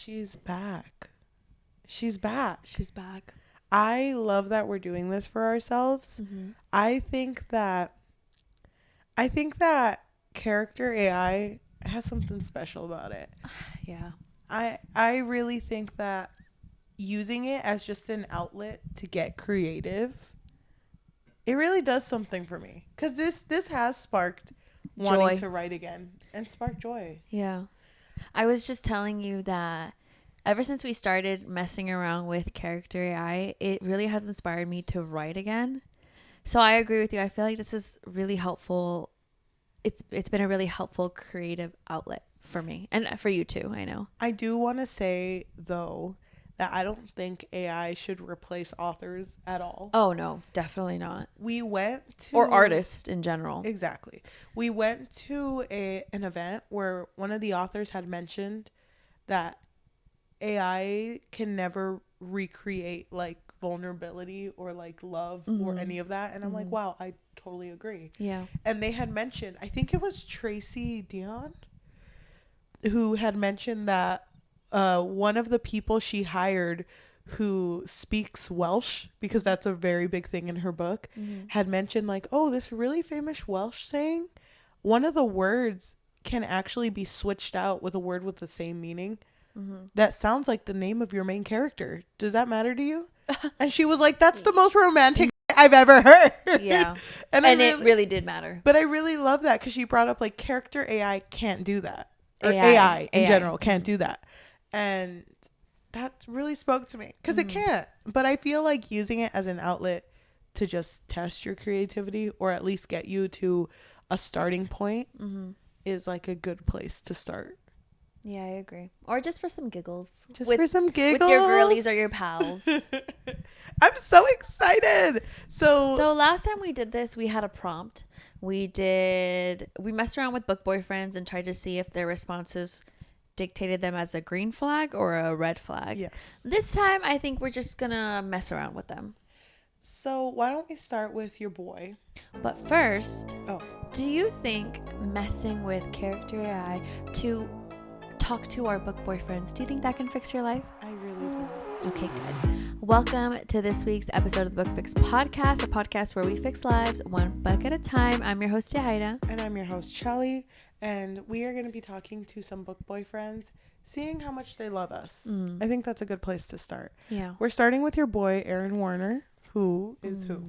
She's back. She's back. She's back. I love that we're doing this for ourselves. Mm-hmm. I think that character AI has something special about it. Yeah. I really think that using it as just an outlet to get creative, it really does something for me. Because this has sparked wanting to write again and spark joy. Yeah. I was just telling you that ever since we started messing around with character AI, it really has inspired me to write again. So I agree with you. I feel like this is really helpful. It's been a really helpful creative outlet for me and for you too, I know. I do want to say, though, that I don't think AI should replace authors at all. Oh, no, definitely not. We went to... Or artists in general. Exactly. We went to an event where one of the authors had mentioned that AI can never recreate, like, vulnerability or, like, love or any of that. And I'm like, wow, I totally agree. Yeah. And they had mentioned, I think it was Tracy Dion, who had mentioned that one of the people she hired who speaks Welsh, because that's a very big thing in her book, had mentioned like, oh, this really famous Welsh saying, one of the words can actually be switched out with a word with the same meaning. That sounds like the name of your main character. Does that matter to you? And she was like, that's the most romantic I've ever heard. Yeah. and it really did matter. But I really love that because she brought up like character AI can't do that. Or AI in general can't do that. And that really spoke to me because it can't. But I feel like using it as an outlet to just test your creativity or at least get you to a starting point is like a good place to start. Yeah, I agree. Or just for some giggles. For some giggles. With your girlies or your pals. I'm so excited. So last time we did this, we had a prompt. We messed around with book boyfriends and tried to see if their responses dictated them as a green flag or a red flag. Yes. This time, I think we're just going to mess around with them. So why don't we start with your boy? But first, do you think messing with character AI to talk to our book boyfriends, do you think that can fix your life? I really do. Okay, good. Welcome to this week's episode of the Book Fix Podcast, a podcast where we fix lives one book at a time. I'm your host, Yajaira. And I'm your host, Cheli. And we are going to be talking to some book boyfriends, seeing how much they love us. I think that's a good place to start. Yeah. We're starting with your boy, Aaron Warner. Who is who?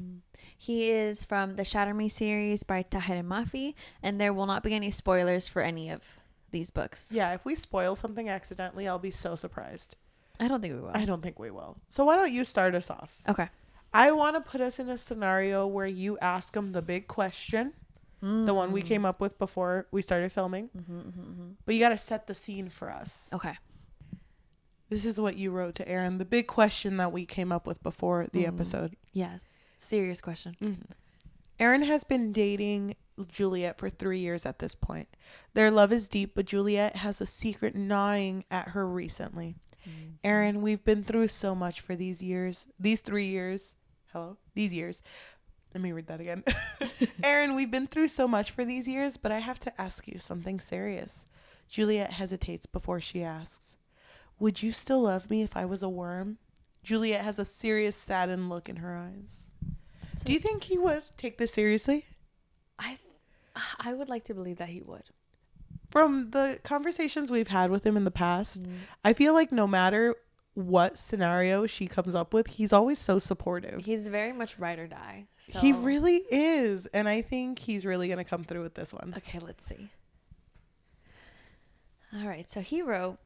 He is from the Shatter Me series by Tahir Mafi, and there will not be any spoilers for any of these books. Yeah, if we spoil something accidentally, I'll be so surprised. I don't think we will. So why don't you start us off? Okay. I want to put us in a scenario where you ask them the big question, the one we came up with before we started filming. But you got to set the scene for us. Okay. This is what you wrote to Aaron, the big question that we came up with before the episode. Yes. Serious question. Aaron has been dating Juliet for 3 years at this point. Their love is deep, but Juliet has a secret gnawing at her recently. Aaron, we've been through so much for these 3 years. These years. Let me read that again. Aaron, we've been through so much for these years, but I have to ask you something serious. Juliet hesitates before she asks, would you still love me if I was a worm? Juliet has a serious, saddened look in her eyes. Do you think he would take this seriously? I would like to believe that he would. From the conversations we've had with him in the past, I feel like no matter what scenario she comes up with, he's always so supportive. He's very much ride or die. So. He really is. And I think he's really going to come through with this one. Okay, let's see. All right. So he wrote,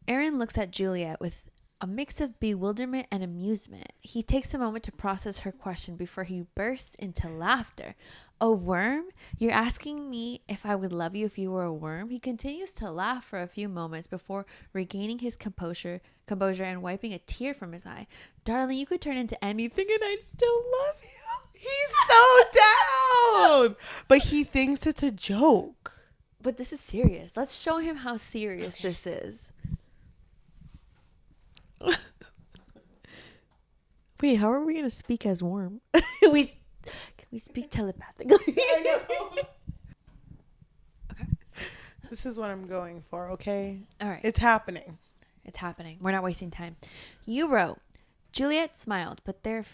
Aaron looks at Juliet with a mix of bewilderment and amusement. He takes a moment to process her question before he bursts into laughter. A worm? You're asking me if I would love you if you were a worm? He continues to laugh for a few moments before regaining his composure and wiping a tear from his eye. Darling, you could turn into anything and I'd still love you. He's so down. But he thinks it's a joke. But this is serious. Let's show him how serious this is. Wait, how are we going to speak as worm? Can we speak telepathically? I know. Okay. This is what I'm going for, okay? All right. It's happening. It's happening. We're not wasting time. You wrote, Juliet smiled, but there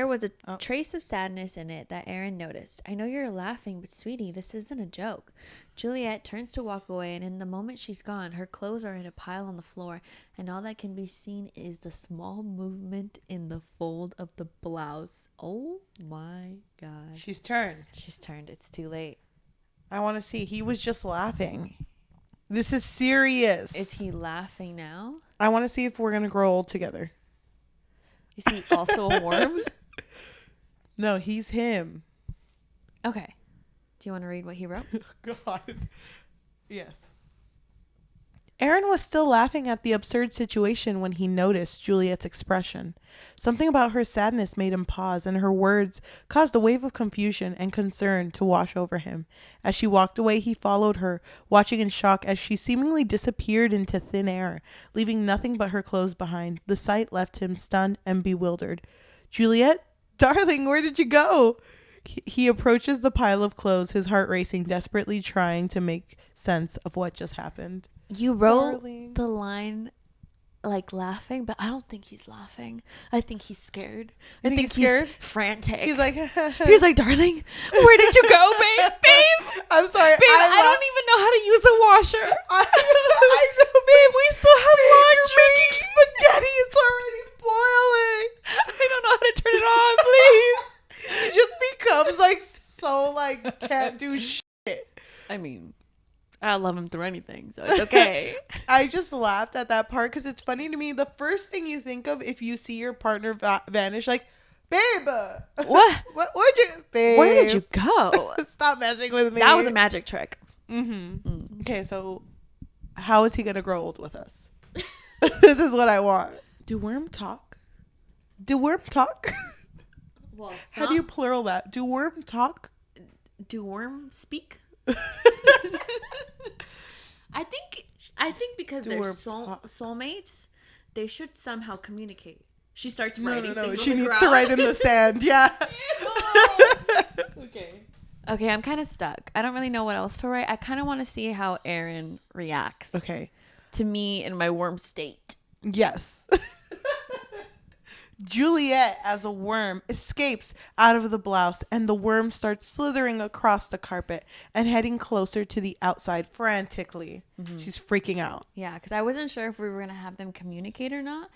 was a trace of sadness in it that Aaron noticed. I know you're laughing, but sweetie, this isn't a joke. Juliet turns to walk away, and in the moment she's gone, her clothes are in a pile on the floor, and all that can be seen is the small movement in the fold of the blouse. Oh my God. She's turned. She's turned. It's too late. I want to see. He was just laughing. This is serious. Is he laughing now? I want to see if we're going to grow old together. Is he also a worm? No, he's him. Okay. Do you want to read what he wrote? God. Yes. Aaron was still laughing at the absurd situation when he noticed Juliet's expression. Something about her sadness made him pause, and her words caused a wave of confusion and concern to wash over him. As she walked away, he followed her, watching in shock as she seemingly disappeared into thin air, leaving nothing but her clothes behind. The sight left him stunned and bewildered. Juliet? Darling, where did you go? He approaches the pile of clothes, his heart racing, desperately trying to make sense of what just happened. You wrote Darling. the line like laughing, but I don't think he's laughing. I think he's scared. You think he's scared? He's frantic. He's like, He's like, darling, where did you go, babe? Babe, I'm sorry. babe, I don't even know how to use the washer. I know, Babe, we still have laundry. You're making spaghetti. It's already boiling. I don't know how to turn it on, please. He just becomes like so like can't do shit. I mean, I love him through anything, so it's okay. I just laughed at that part because it's funny to me. The first thing you think of if you see your partner vanish, like, babe, What? Where'd you, babe? Where did you go? Stop messing with me. That was a magic trick. Okay, so how is he gonna grow old with us? This is what I want. Do worm talk? Do worm talk? Well, How do you plural that? Do worm talk? Do worms speak? I think because they're soulmates, they should somehow communicate. She starts writing. No. things She on the needs to ground. write in the sand. Yeah. Okay, I'm kind of stuck. I don't really know what else to write. I kind of want to see how Aaron reacts. Okay. To me in my worm state. Yes. Juliet, as a worm, escapes out of the blouse, and the worm starts slithering across the carpet and heading closer to the outside frantically. She's freaking out. Yeah, because I wasn't sure if we were going to have them communicate or not.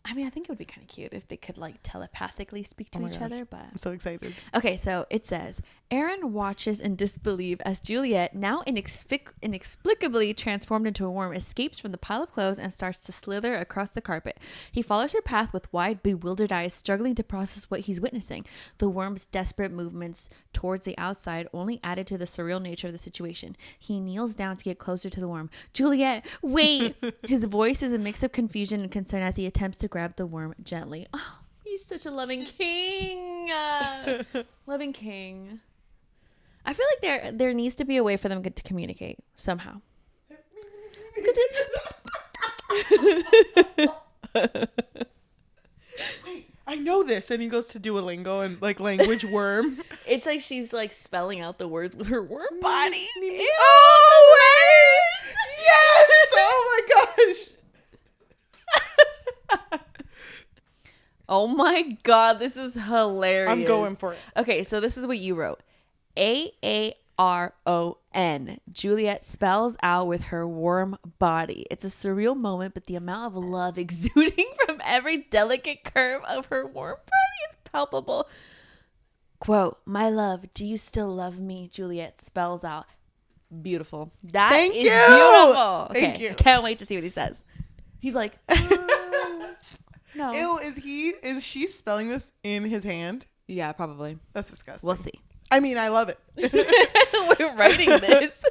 I mean, I think it would be kind of cute if they could like telepathically speak to each other, but I'm so excited. okay, so it says Aaron watches in disbelief as Juliet, now inexplicably transformed into a worm, escapes from the pile of clothes and starts to slither across the carpet. He follows her path with wide, bewildered eyes, struggling to process what he's witnessing. The worm's desperate movements towards the outside only added to the surreal nature of the situation. He kneels down to get closer to the worm. Juliet, wait! His voice is a mix of confusion and concern as he attempts to grab the worm gently. Oh, he's such a loving king. Loving king. I feel like there needs to be a way for them to communicate somehow. Wait, I know this. And he goes to Duolingo and like language worm. It's like she's like spelling out the words with her worm body. Oh, wait! Yes! Oh my gosh! Oh my god, this is hilarious. I'm going for it. Okay, so this is what you wrote. Aaron. Juliet spells out with her worm body. It's a surreal moment, but the amount of love exuding from every delicate curve of her worm body is palpable. Quote, my love, do you still love me? Juliet spells out. Beautiful. That Thank is you. beautiful. Thank Okay, you. can't wait to see what he says. He's like, no. Ew, is she spelling this in his hand? Yeah, probably. That's disgusting. We'll see. I mean, I love it. We're writing this.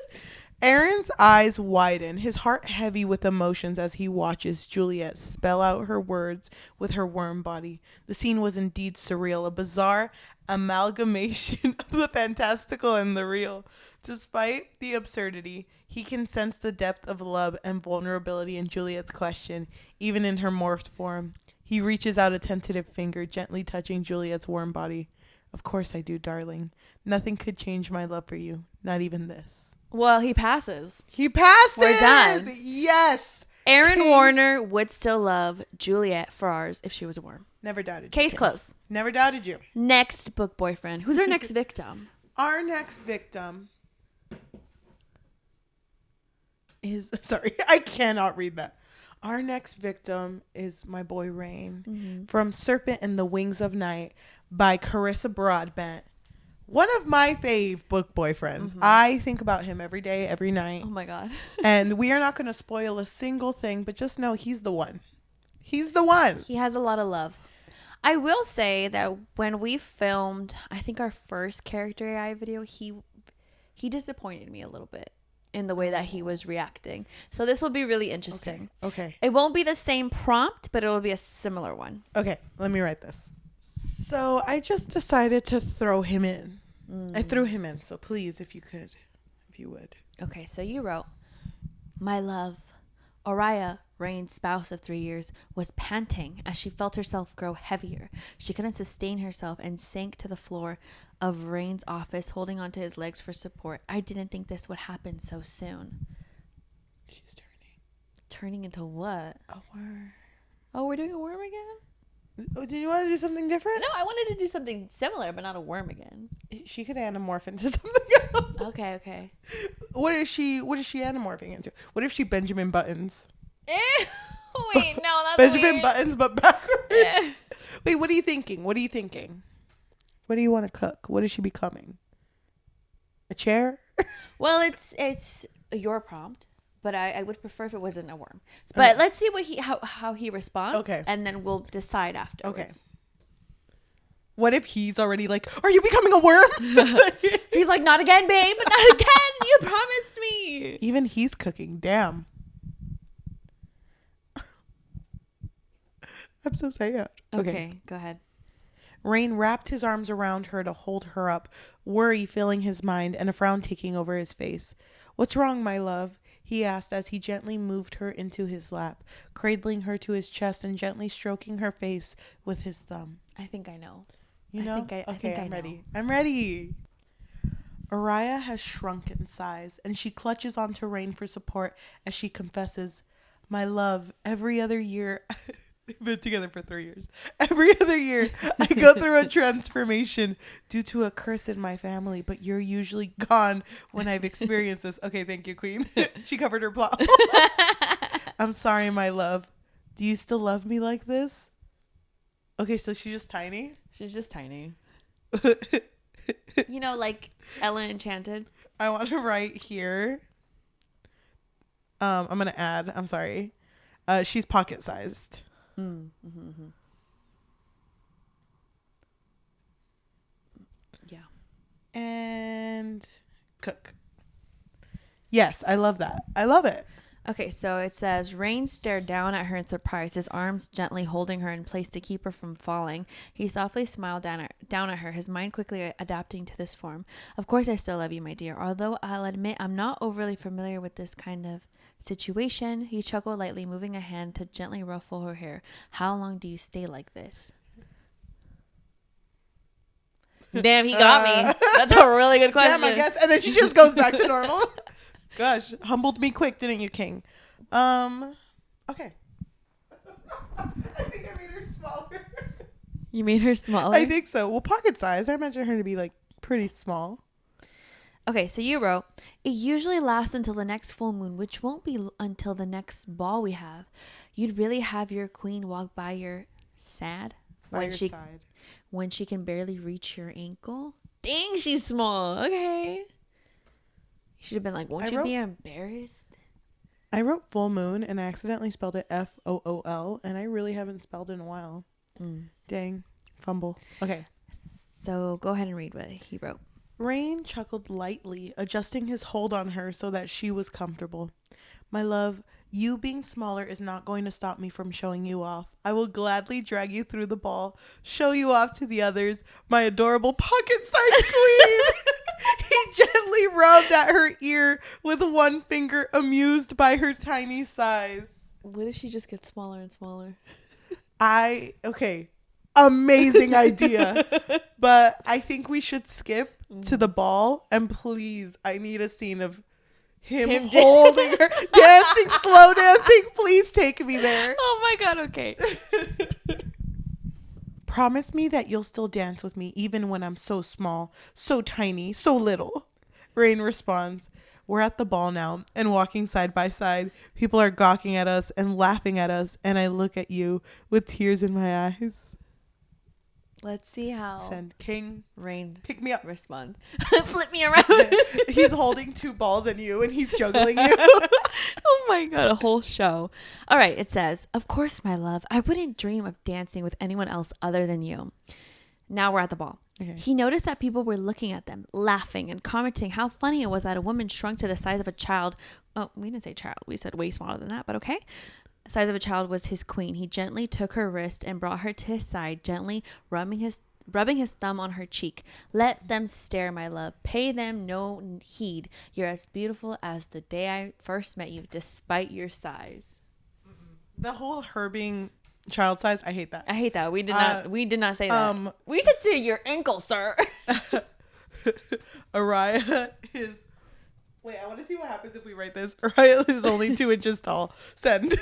Aaron's eyes widen, his heart heavy with emotions as he watches Juliet spell out her words with her worm body. The scene was indeed surreal, a bizarre amalgamation of the fantastical and the real. Despite the absurdity, he can sense the depth of love and vulnerability in Juliet's question, even in her morphed form. He reaches out a tentative finger, gently touching Juliet's warm body. Of course I do, darling. Nothing could change my love for you, not even this. Well, he passes. He passes. We're done. Yes. Aaron King. Warner would still love Juliet Farrars if she was a worm. Never doubted you. Case King. closed. Never doubted you. Next book boyfriend. Who's our next victim? Our next victim is... Sorry, I cannot read that. Our next victim is my boy Raihn from Serpent and the Wings of Night by Carissa Broadbent. One of my fave book boyfriends. I think about him every day, every night. Oh my God. And we are not going to spoil a single thing, but just know he's the one. He's the one. He has a lot of love. I will say that when we filmed, I think our first character AI video, he disappointed me a little bit in the way that he was reacting. So this will be really interesting. Okay. It won't be the same prompt, but it will be a similar one. Okay. Let me write this. So I just decided to throw him in. I threw him in. So please, if you would. Okay. So you wrote, my love, Oriah, Raihn's spouse of 3 years, was panting as she felt herself grow heavier. She couldn't sustain herself and sank to the floor of Raihn's office, holding onto his legs for support. I didn't think this would happen so soon. She's turning. Turning into what? A worm. Oh, we're doing a worm again? Oh, did you want to do something different? No, I wanted to do something similar, but not a worm again. She could anamorph into something else. Okay. What is she anamorphing into? What if she Benjamin Buttons? Wait, no, that's Benjamin weird. Buttons, but backwards. Yeah. Wait, what are you thinking? What do you want to cook? What is she becoming? A chair? Well, it's your prompt, but I would prefer if it wasn't a worm. But let's see what how he responds. Okay. And then we'll decide afterwards. Okay. What if he's already like, are you becoming a worm? He's like, not again, babe. Not again. You promised me. Even he's cooking. Damn. I'm so sad. Okay, go ahead. Raihn wrapped his arms around her to hold her up, worry filling his mind and a frown taking over his face. What's wrong, my love? He asked as he gently moved her into his lap, cradling her to his chest and gently stroking her face with his thumb. I think I know. You know? I think I know. ready. I'm ready. Oriah has shrunk in size, and she clutches onto Raihn for support as she confesses, my love, every other year... They've been together for 3 years. Every other year, I go through a transformation due to a curse in my family, but you're usually gone when I've experienced this. Okay, thank you, Queen. She covered her plot. I'm sorry, my love. Do you still love me like this? Okay, so she's just tiny? She's just tiny. You know, like Ella Enchanted. I want to write here. I'm going to add. I'm sorry. She's pocket-sized. Yeah. And cook. Yes, I love that. I love it. Okay, so it says, Raihn stared down at her in surprise, his arms gently holding her in place to keep her from falling. He softly smiled down at her, his mind quickly adapting to this form. Of course I still love you, my dear, although I'll admit I'm not overly familiar with this kind of situation. He chuckled lightly, moving a hand to gently ruffle her hair. How long do you stay like this? Damn, he got me. That's a really good question. Damn, I guess. And then she just goes back to normal. Gosh, humbled me quick, didn't you, King? Okay. I think I made her smaller. You made her smaller? I think so. Well, pocket size. I imagine her to be like pretty small. Okay, so you wrote, it usually lasts until the next full moon, which won't be until the next ball we have. You'd really have your queen walk by your side when she can barely reach your ankle. Dang, she's small. Okay. You should have been like, won't you be embarrassed? I wrote full moon and I accidentally spelled it FOOL, and I really haven't spelled it in a while. Dang. Fumble. Okay. So go ahead and read what he wrote. Raihn chuckled lightly, adjusting his hold on her so that she was comfortable. My love, you being smaller is not going to stop me from showing you off. I will gladly drag you through the ball, show you off to the others, my adorable pocket-sized queen. He gently rubbed at her ear with one finger, amused by her tiny size. What if she just gets smaller and smaller? Okay. Amazing idea. But I think we should skip to the ball. And please, I need a scene of Him holding her, dancing, slow dancing. Please take me there. Oh my God. Okay. Promise me that you'll still dance with me even when I'm so small, so tiny, so little. Raihn responds, we're at the ball now and walking side by side. People are gawking at us and laughing at us, and I look at you with tears in my eyes. Let's see how Send King. Raihn Pick me up. respond. Flip me around. He's holding 2 balls and you, and he's juggling you. Oh my God, a whole show. All right, it says, of course, my love, I wouldn't dream of dancing with anyone else other than you. Now we're at the ball. Okay. He noticed that people were looking at them, laughing and commenting how funny it was that a woman shrunk to the size of a child. Oh, we didn't say child. We said way smaller than that, but okay. The size of a child was his queen. He gently took her wrist and brought her to his side, gently rubbing his thumb on her cheek. Let them stare, my love. Pay them no heed. You're as beautiful as the day I first met you, despite your size. The whole her being child size, I hate that. I hate that. We did not say that. We said to your ankle, sir. Araya is... Wait, I want to see what happens if we write this. Araya is only 2 inches tall. Send.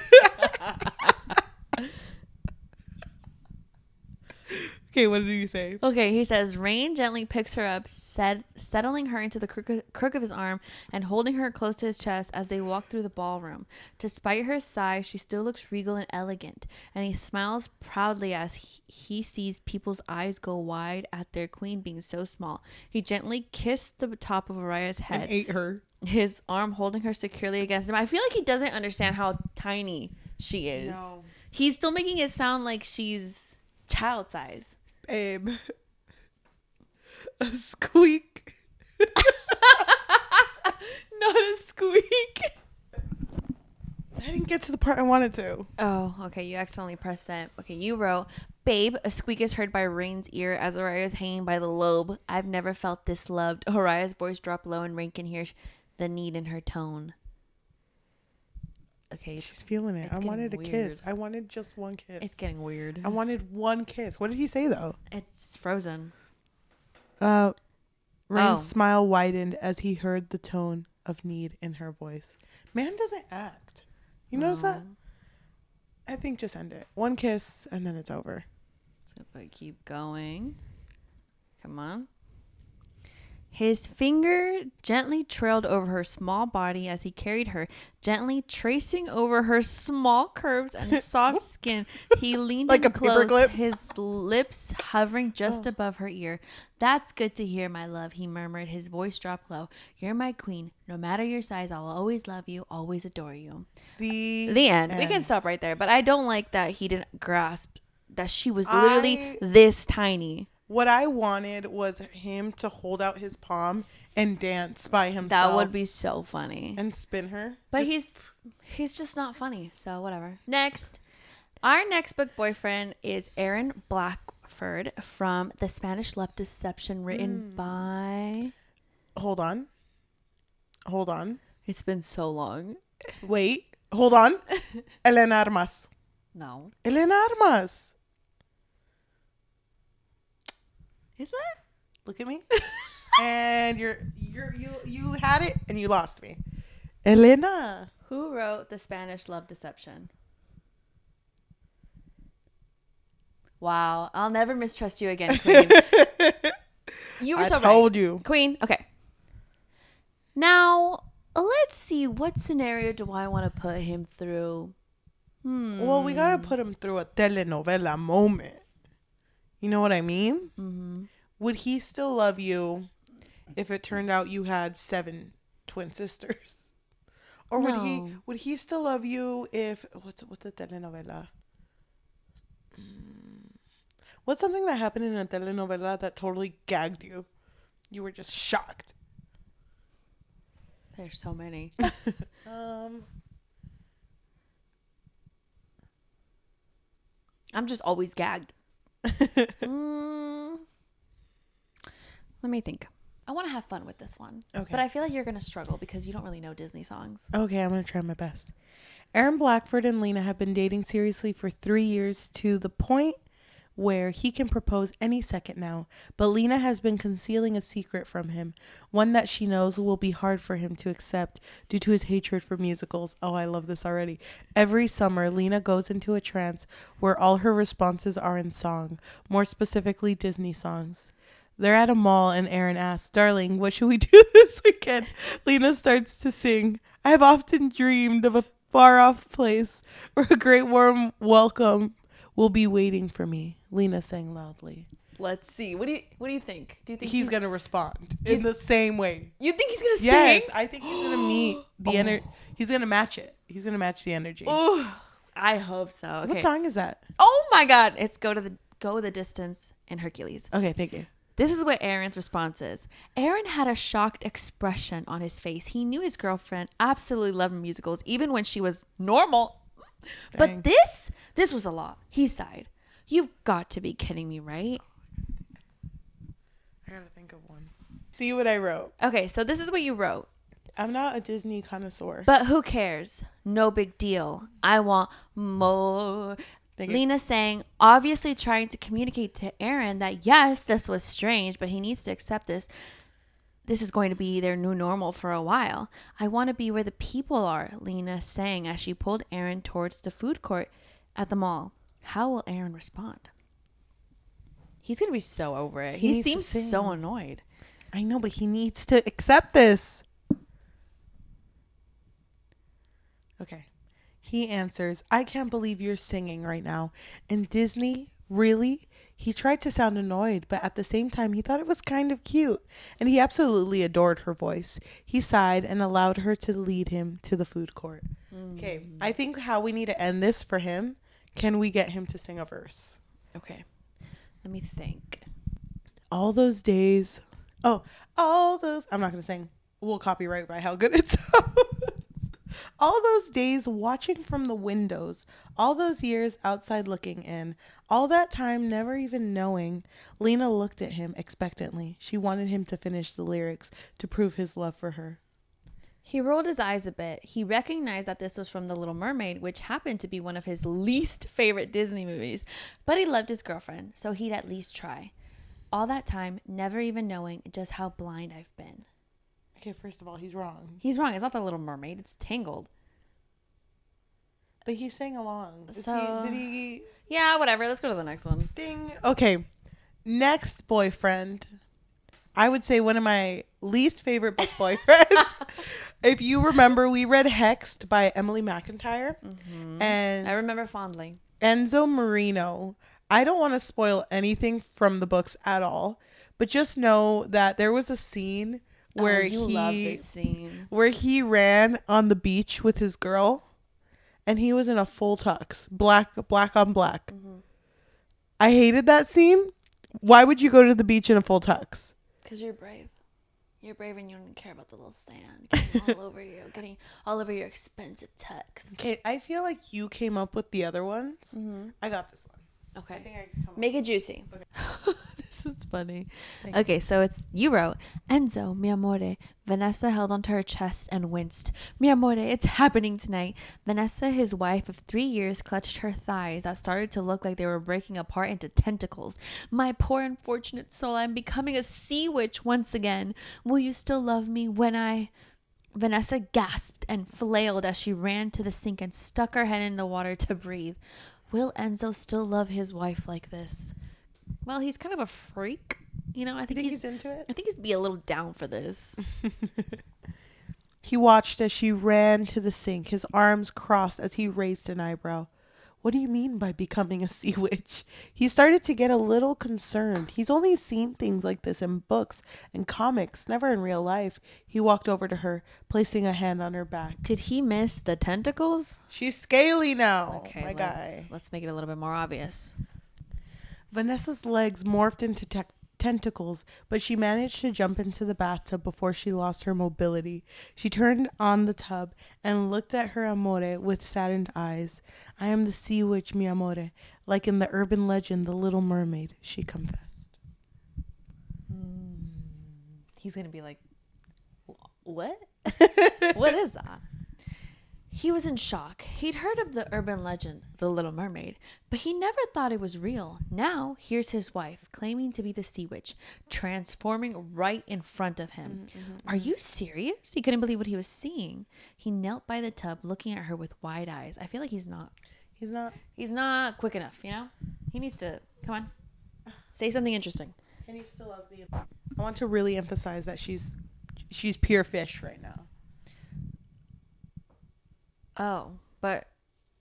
Okay, what did you say? Okay, he says, Raihn gently picks her up, settling her into the crook of his arm and holding her close to his chest as they walk through the ballroom. Despite her size, she still looks regal and elegant, and he smiles proudly as he sees people's eyes go wide at their queen being so small. He gently kissed the top of Araya's head. And ate her. His arm holding her securely against him. I feel like he doesn't understand how tiny she is. No. He's still making it sound like she's child size. Babe. A squeak. Not a squeak. I didn't get to the part I wanted to. Oh, okay. You accidentally pressed that. Okay, you wrote, babe, a squeak is heard by Raihn's ear as Araya is hanging by the lobe. I've never felt this loved. Araya's voice dropped low and Raihn can hear the need in her tone. Okay. She's feeling it. I wanted a kiss. I wanted just one kiss. It's getting weird. I wanted one kiss. What did he say, though? It's frozen. Raihn's smile widened as he heard the tone of need in her voice. Man doesn't act. You notice that? I think just end it. One kiss, and then it's over. So if I keep going. Come on. His finger gently trailed over her small body as he carried her, gently tracing over her small curves and soft skin. He leaned like in a close, paperclip. his lips hovering just above her ear. That's good to hear, my love, he murmured. His voice dropped low. You're my queen. No matter your size, I'll always love you, always adore you. The end. We can stop right there, but I don't like that he didn't grasp that she was literally this tiny. What I wanted was him to hold out his palm and dance by himself. That would be so funny. And spin her. But he's just not funny, so whatever. Next. Our next book boyfriend is Aaron Blackford from The Spanish Love Deception, written by... Hold on. It's been so long. Wait. Hold on. Elena Armas. No. Elena Armas. Is that? Look at me. And you had it and you lost me. Elena. Who wrote The Spanish Love Deception? Wow. I'll never mistrust you again, Queen. You were so right. I told you. Queen. Okay. Now, let's see. What scenario do I want to put him through? Well, we got to put him through a telenovela moment. You know what I mean? Mm-hmm. Would he still love you if it turned out you had 7 twin sisters? Or would he still love you if what's the telenovela? What's something that happened in a telenovela that totally gagged you? You were just shocked. There's so many. I'm just always gagged. Let me think. I want to have fun with this one. Okay. But I feel like you're going to struggle because you don't really know Disney songs. Okay, I'm going to try my best. Aaron Blackford and Lena have been dating seriously for 3 years to the point where he can propose any second now, but Lena has been concealing a secret from him, one that she knows will be hard for him to accept due to his hatred for musicals. Oh, I love this already. Every summer, Lena goes into a trance where all her responses are in song, more specifically Disney songs. They're at a mall and Aaron asks, "Darling, what should we do this weekend?" Lena starts to sing. "I have often dreamed of a far-off place where a great warm welcome will be waiting for me," Lena sang loudly. Let's see. What do you think? Do you think He's going to respond in the same way? You think he's going to Yes, sing? I think he's going to meet the energy. He's going to match it. He's going to match the energy. Oh, I hope so. Okay. What song is that? Oh my God. It's Go the Distance in Hercules. Okay, thank you. This is what Aaron's response is. Aaron had a shocked expression on his face. He knew his girlfriend absolutely loved musicals, even when she was normal. Dang. But this was a lot. He sighed. "You've got to be kidding me, right?" I got to think of one. See what I wrote. Okay, so this is what you wrote. I'm not a Disney connoisseur. "But who cares? No big deal. I want more." Lena sang, obviously trying to communicate to Aaron that yes, this was strange, but he needs to accept this. This is going to be their new normal for a while. "I want to be where the people are," Lena sang as she pulled Aaron towards the food court at the mall. How will Aaron respond? He's going to be so over it. He seems so annoyed. I know, but he needs to accept this. Okay. He answers, "I can't believe you're singing right now. And Disney, really?" He tried to sound annoyed, but at the same time, he thought it was kind of cute. And he absolutely adored her voice. He sighed and allowed her to lead him to the food court. Okay, I think how we need to end this for him, can we get him to sing a verse? Okay. Let me think. All those days. Oh, all those. I'm not going to sing. We'll copyright by how good it sounds. All those days watching from the windows, all those years outside looking in, all that time never even knowing. Lena looked at him expectantly. She wanted him to finish the lyrics to prove his love for her. He rolled his eyes a bit. He recognized that this was from The Little Mermaid, which happened to be one of his least favorite Disney movies. But he loved his girlfriend, so he'd at least try. All that time, never even knowing just how blind I've been. Okay, first of all, he's wrong. He's wrong. It's not The Little Mermaid. It's Tangled. But he sang along. So, Did he? Yeah, whatever. Let's go to the next one. Ding. Okay. Next boyfriend. I would say one of my least favorite book boyfriends. If you remember, we read Hexed by Emily McIntyre. Mm-hmm. And I remember fondly. Enzo Marino. I don't want to spoil anything from the books at all, but just know that there was a scene where love this scene. where he ran on the beach with his girl, and he was in a full tux, black on black. Mm-hmm. I hated that scene. Why would you go to the beach in a full tux? Because you're brave. You're brave and you don't care about the little sand getting all over your expensive tux. Okay, I feel like you came up with the other ones. Mm-hmm. I got this one. Okay. I think I can come Make it juicy. Okay. This is funny. Thank Okay, so you wrote, "Enzo, mi amore." Vanessa held onto her chest and winced. "Mi amore, it's happening tonight." Vanessa, his wife of 3 years, clutched her thighs that started to look like they were breaking apart into tentacles. "My poor unfortunate soul, I'm becoming a sea witch once again. Will you still love me when I..." Vanessa gasped and flailed as she ran to the sink and stuck her head in the water to breathe. Will Enzo still love his wife like this? Well, he's kind of a freak. You know, I think he's into it. I think he's be a little down for this. He watched as she ran to the sink, his arms crossed as he raised an eyebrow. "What do you mean by becoming a sea witch?" He started to get a little concerned. He's only seen things like this in books and comics, never in real life. He walked over to her, placing a hand on her back. Did he miss the tentacles? She's scaly now, Okay, my guy. let's make it a little bit more obvious. Vanessa's legs morphed into tentacles, but she managed to jump into the bathtub before she lost her mobility. She turned on the tub and looked at her amore with saddened eyes. "I am the sea witch, mi amore, like in the urban legend, The Little Mermaid," she confessed. He's going to be like, "What? What is that?" He was in shock. He'd heard of the urban legend, The Little Mermaid, but he never thought it was real. Now, here's his wife, claiming to be the sea witch, transforming right in front of him. Are you serious? He couldn't believe what he was seeing. He knelt by the tub, looking at her with wide eyes. I feel like he's not quick enough, you know? He needs to, come on, say something interesting. Can you still love me? I want to really emphasize that she's pure fish right now. Oh, but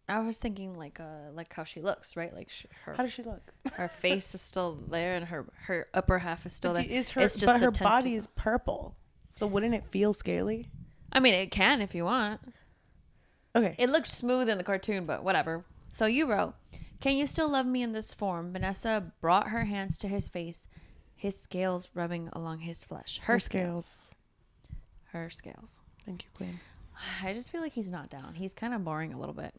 I was thinking like how she looks, right? Like how does she look? Her face is still there, and her upper half is still there. It's just but her body is purple, so wouldn't it feel scaly? I mean, it can if you want. Okay. It looked smooth in the cartoon, but whatever. So you wrote, "Can you still love me in this form?" Vanessa brought her hands to his face, his scales rubbing along his flesh. Her scales. Her scales. Thank you, Queen. I just feel like he's not down. He's kind of boring a little bit.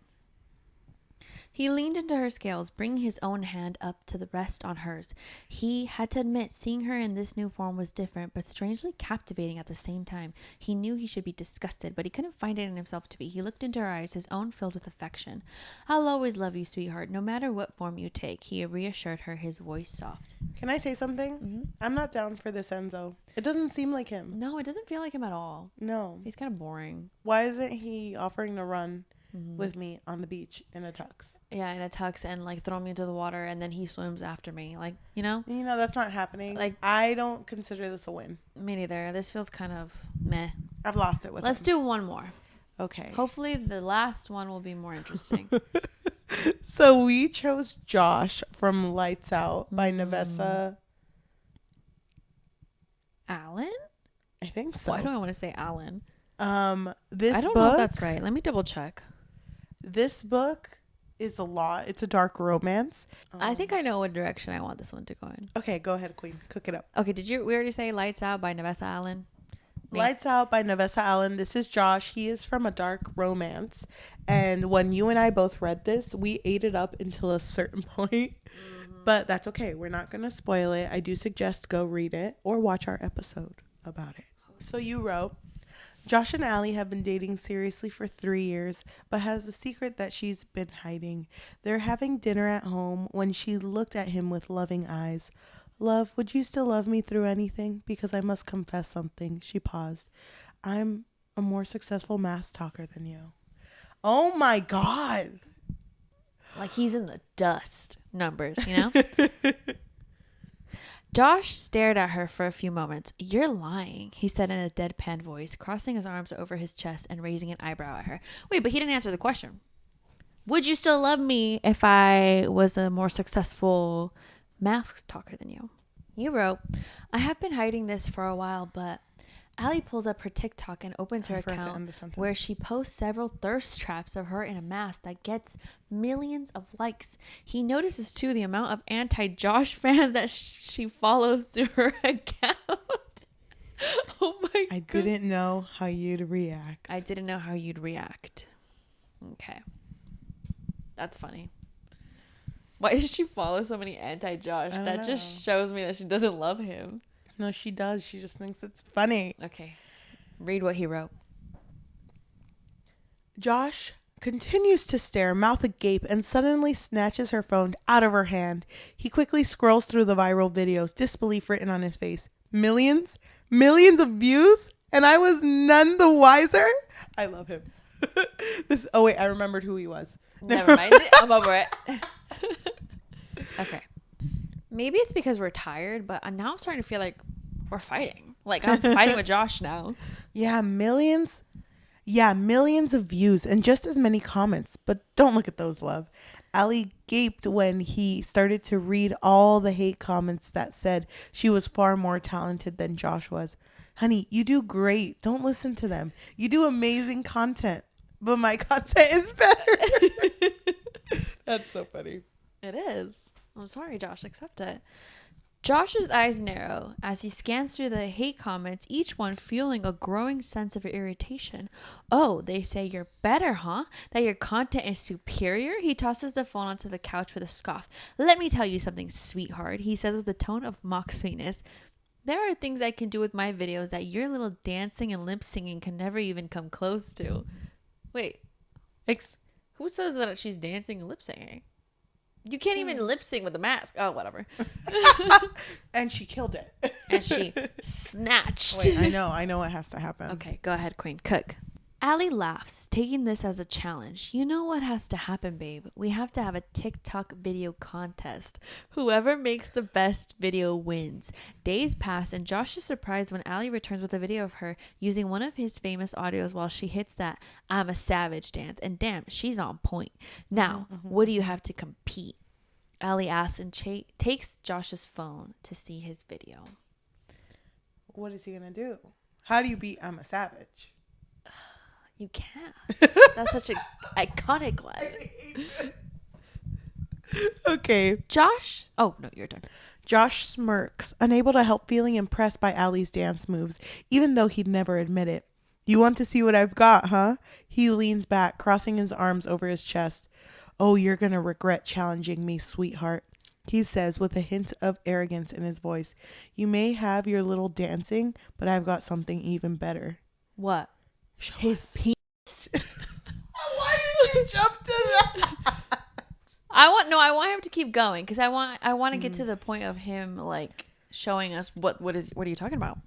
He leaned into her scales, bringing his own hand up to the rest on hers. He had to admit seeing her in this new form was different, but strangely captivating at the same time. He knew he should be disgusted, but he couldn't find it in himself to be. He looked into her eyes, his own filled with affection. "I'll always love you, sweetheart, no matter what form you take," he reassured her, his voice soft. Can I say something? Mm-hmm. I'm not down for this Enzo. It doesn't seem like him. No, it doesn't feel like him at all. No. He's kind of boring. Why isn't he offering to run with me on the beach in a tux? Yeah, in a tux, and like throw me into the water, and then he swims after me. Like, you know? That's not happening. Like, I don't consider this a win. Me neither. This feels kind of meh. I've lost it with Let's do one more. Okay. Hopefully the last one will be more interesting. So we chose Josh from Lights Out by Nevessa Allen? I think so. Why do I want to say Allen? This I don't book, know if that's right. Let me double check. This book is a lot. It's a dark romance. I think I know what direction I want this one to go in. Okay, go ahead, Queen. Cook it up. Okay, we already say Lights Out by Nevessa Allen? Lights Out by Nevessa Allen. This is Josh. He is from a dark romance. And when you and I both read this, we ate it up until a certain point. But that's okay. We're not going to spoil it. I do suggest go read it or watch our episode about it. So you wrote, Josh and Allie have been dating seriously for 3 years, but has a secret that she's been hiding. They're having dinner at home when she looked at him with loving eyes. Love, would you still love me through anything? Because I must confess something. She paused. I'm a more successful mass talker than you. Oh my God. Like he's in the dust numbers, you know? Josh stared at her for a few moments. "You're lying," he said in a deadpan voice, crossing his arms over his chest and raising an eyebrow at her. Wait, but he didn't answer the question. Would you still love me if I was a more successful mask talker than you? You wrote, "I have been hiding this for a while, but..." Allie pulls up her TikTok and opens her account where she posts several thirst traps of her in a mask that gets millions of likes. He notices too the amount of anti-Josh fans that she follows through her account. Oh my God. I didn't know how you'd react. Okay. That's funny. Why does she follow so many anti-Josh? That just shows me that she doesn't love him. No, she does. She just thinks it's funny. Okay. Read what he wrote. Josh continues to stare, mouth agape, and suddenly snatches her phone out of her hand. He quickly scrolls through the viral videos, disbelief written on his face. Millions? Millions of views? And I was none the wiser? I love him. Oh, wait. I remembered who he was. Never mind. I'm over it. Okay. Maybe it's because we're tired, but now I'm starting to feel like we're fighting. Like I'm fighting with Josh now. Yeah, millions of views and just as many comments. But don't look at those, love. Allie gaped when he started to read all the hate comments that said she was far more talented than Josh was. Honey, you do great. Don't listen to them. You do amazing content. But my content is better. That's so funny. It is. I'm sorry, Josh. Accept it. Josh's eyes narrow as he scans through the hate comments, each one feeling a growing sense of irritation. "Oh, they say you're better, huh? That your content is superior?" He tosses the phone onto the couch with a scoff. "Let me tell you something, sweetheart," he says with the tone of mock sweetness. "There are things I can do with my videos that your little dancing and lip singing can never even come close to." Wait, Who says that she's dancing and lip singing? You can't even lip sync with the mask. Oh, whatever. And she killed it. And she snatched. Wait, I know what has to happen. Okay, go ahead, Queen. Cook. Allie laughs, taking this as a challenge. You know what has to happen, babe. We have to have a TikTok video contest. Whoever makes the best video wins. Days pass, and Josh is surprised when Allie returns with a video of her using one of his famous audios while she hits that I'm a savage dance. And damn, she's on point. Now, what do you have to compete? Allie asks and takes Josh's phone to see his video. What is he going to do? How do you beat I'm a savage? You can't. That's such an iconic one. Okay. Josh? Oh, no, your turn. Josh smirks, unable to help feeling impressed by Allie's dance moves, even though he'd never admit it. You want to see what I've got, huh? He leans back, crossing his arms over his chest. Oh, you're going to regret challenging me, sweetheart. He says with a hint of arrogance in his voice. You may have your little dancing, but I've got something even better. What? His penis. Why did you jump to that? I want him to keep going because I want to get to the point of him like showing us what are you talking about?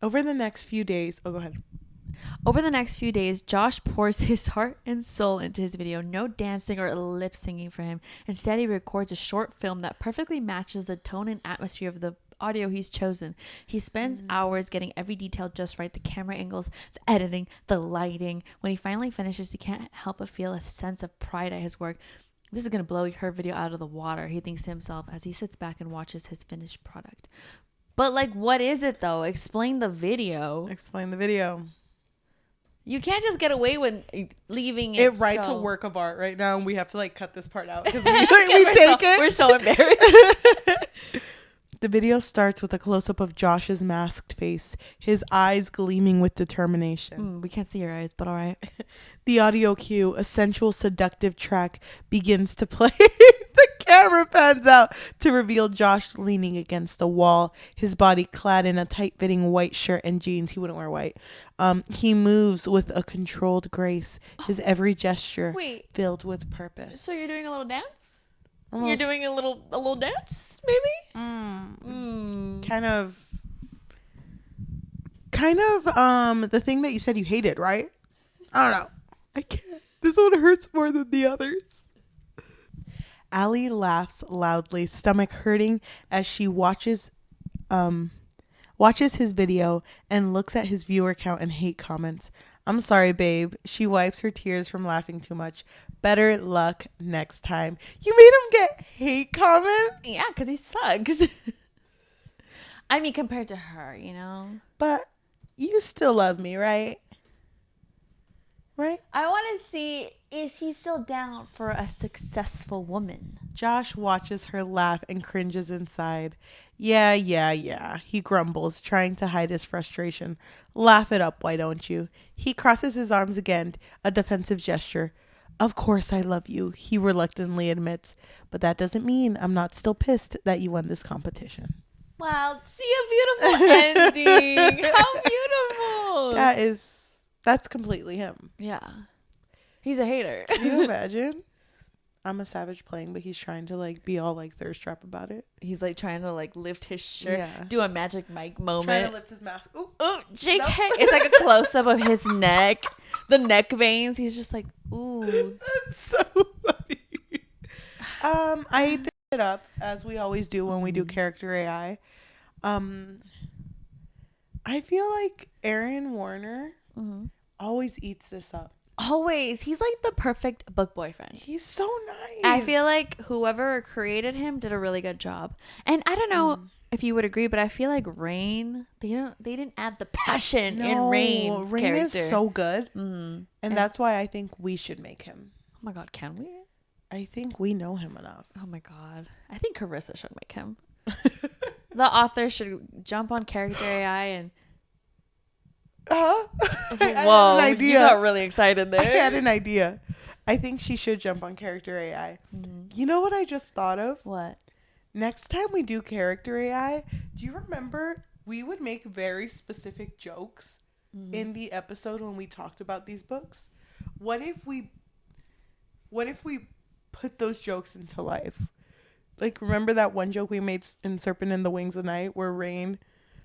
Over the next few days, go ahead. Over the next few days, Josh pours his heart and soul into his video. No dancing or lip singing for him. Instead, he records a short film that perfectly matches the tone and atmosphere of the audio he's chosen. He spends hours getting every detail just right, the camera angles, the editing, the lighting. When he finally finishes, he can't help but feel a sense of pride at his work. This is going to blow her video out of the water, he thinks to himself as he sits back and watches his finished product. But like, what is it though? Explain the video. Explain the video. You can't just get away with leaving it. It writes a work of art right now, and we have to like cut this part out because we We're so embarrassed. The video starts with a close-up of Josh's masked face, his eyes gleaming with determination. We can't see your eyes, but all right. The audio cue, a sensual, seductive track, begins to play. The camera pans out to reveal Josh leaning against a wall, his body clad in a tight-fitting white shirt and jeans. He wouldn't wear white. He moves with a controlled grace, his every gesture filled with purpose. So you're doing a little dance? You're doing a little dance, maybe? Kind of the thing that you said you hated, right? I don't know. I can't. This one hurts more than the others. Allie laughs loudly, stomach hurting as she watches his video and looks at his viewer count and hate comments. I'm sorry, babe. She wipes her tears from laughing too much. Better luck next time. You made him get hate comments? Yeah, because he sucks. I mean, compared to her, you know? But you still love me, right? Right? I want to see, is he still down for a successful woman? Josh watches her laugh and cringes inside. Yeah. He grumbles, trying to hide his frustration. Laugh it up, why don't you? He crosses his arms again, a defensive gesture. Of course I love you, he reluctantly admits. But that doesn't mean I'm not still pissed that you won this competition. Wow, see a beautiful ending. How beautiful. That's completely him. Yeah. He's a hater. Can you imagine? I'm a savage playing, but he's trying to like be all like thirst trap about it. He's like trying to like lift his shirt, do a magic Mike moment. Trying to lift his mask. Ooh, Jake. No. It's like a close up of his neck, the neck veins. He's just like, ooh. That's so funny. I ate it up as we always do when we do character AI. I feel like Aaron Warner always eats this up. Always. He's like the perfect book boyfriend. He's so nice. I feel like whoever created him did a really good job. And I don't know if you would agree, but I feel like Raihn, they didn't add the passion in Raihn's Raihn character. is so good. And that's why I think we should make him. Oh my God, can we? I think we know him enough. Oh my God. I think Carissa should make him. The author should jump on character AI and whoa, you got really excited there. I had an idea. I think she should jump on character AI. You know what I just thought of? What? Next time we do character AI, do you remember we would make very specific jokes in the episode when we talked about these books? what if we put those jokes into life? Like, remember that one joke we made in Serpent in the Wings of Night where Raihn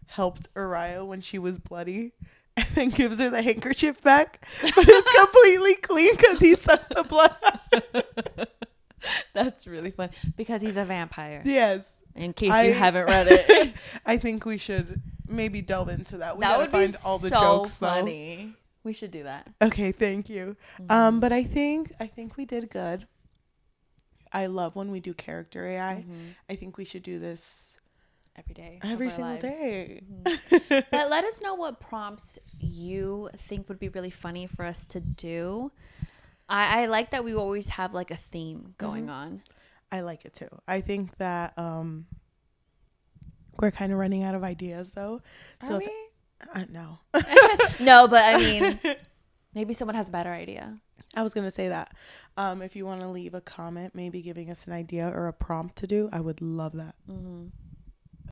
helped Uriah when she was bloody and then gives her the handkerchief back, but it's completely clean because he sucked the blood out. That's really fun because he's a vampire. Yes. In case you haven't read it. I think we should maybe delve into that. We that gotta would find be all the so jokes funny. We should do that. Okay, thank you. Mm-hmm. But I think we did good. I love when we do character AI. Mm-hmm. I think we should do this every day. every single day. Mm-hmm. But let us know what prompts you think would be really funny for us to do. I like that we always have like a theme going on. I like it too. I think that we're kind of running out of ideas though. Are we? No. No, but I mean, maybe someone has a better idea. I was going to say that. If you want to leave a comment, maybe giving us an idea or a prompt to do, I would love that. Mm-hmm.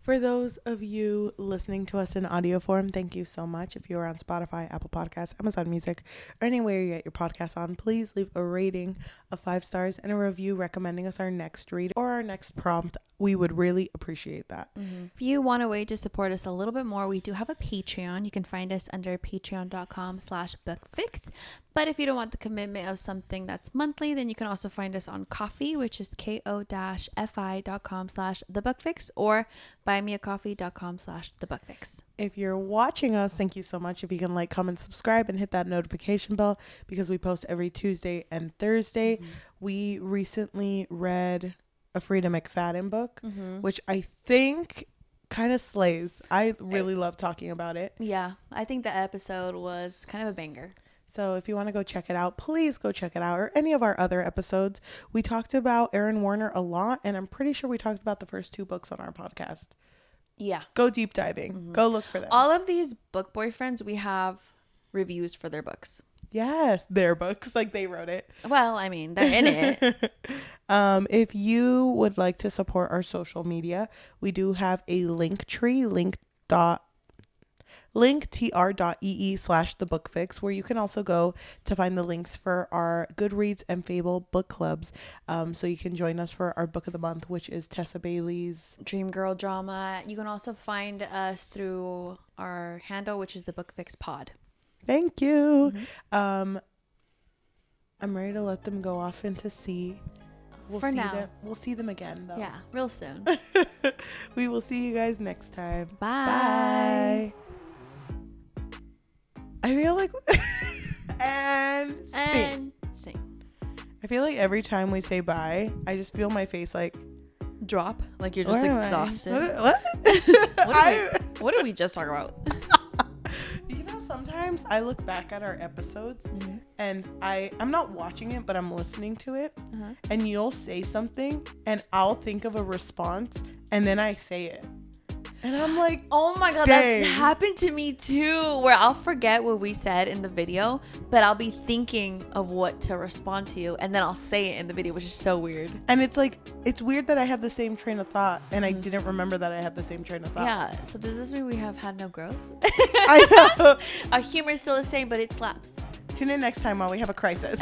For those of you listening to us in audio form, thank you so much. If you're on Spotify, Apple Podcasts, Amazon Music, or anywhere you get your podcasts on, please leave a rating of 5 stars and a review recommending us our next read or our next prompt. We would really appreciate that. Mm-hmm. If you want a way to support us a little bit more, we do have a Patreon. You can find us under patreon.com/bookfix. But if you don't want the commitment of something that's monthly, then you can also find us on Ko-fi, which is ko-fi.com/thebookfix, or buymeacoffee.com/thebookfix. If you're watching us, thank you so much. If you can like, comment, subscribe, and hit that notification bell because we post every Tuesday and Thursday. We recently read a Frida McFadden book, which I think kind of slays. I really love talking about it. Yeah, I think the episode was kind of a banger. So if you want to go check it out, please go check it out, or any of our other episodes. We talked about Aaron Warner a lot, and I'm pretty sure we talked about the first 2 books on our podcast. Yeah. Go deep diving. Go look for them. All of these book boyfriends, we have reviews for their books. Yes, their books, like they wrote it. Well, I mean, they're in it. If you would like to support our social media, we do have a link tree, linktr.ee/thebookfix, where you can also go to find the links for our Goodreads and Fable book clubs. So you can join us for our book of the month, which is Tessa Bailey's Dream Girl Drama. You can also find us through our handle, which is the Bookfix Pod. Thank you. I'm ready to let them go off into sea. For now. We'll see them again, though. Yeah, real soon. We will see you guys next time. Bye. Bye. I feel like and sing. I feel like every time we say bye, I just feel my face like Drop. Like you're just exhausted. What? What did we just talk about? You know, sometimes I look back at our episodes and I'm not watching it, but I'm listening to it, and you'll say something and I'll think of a response and then I say it. And I'm like, oh my God, dang. That's happened to me too, where I'll forget what we said in the video, but I'll be thinking of what to respond to you, and then I'll say it in the video, which is so weird. And it's like, it's weird that I had the same train of thought and I didn't remember that I had the same train of thought. Yeah, so does this mean we have had no growth? I know. Our humor is still the same, but it slaps. Tune in next time while we have a crisis.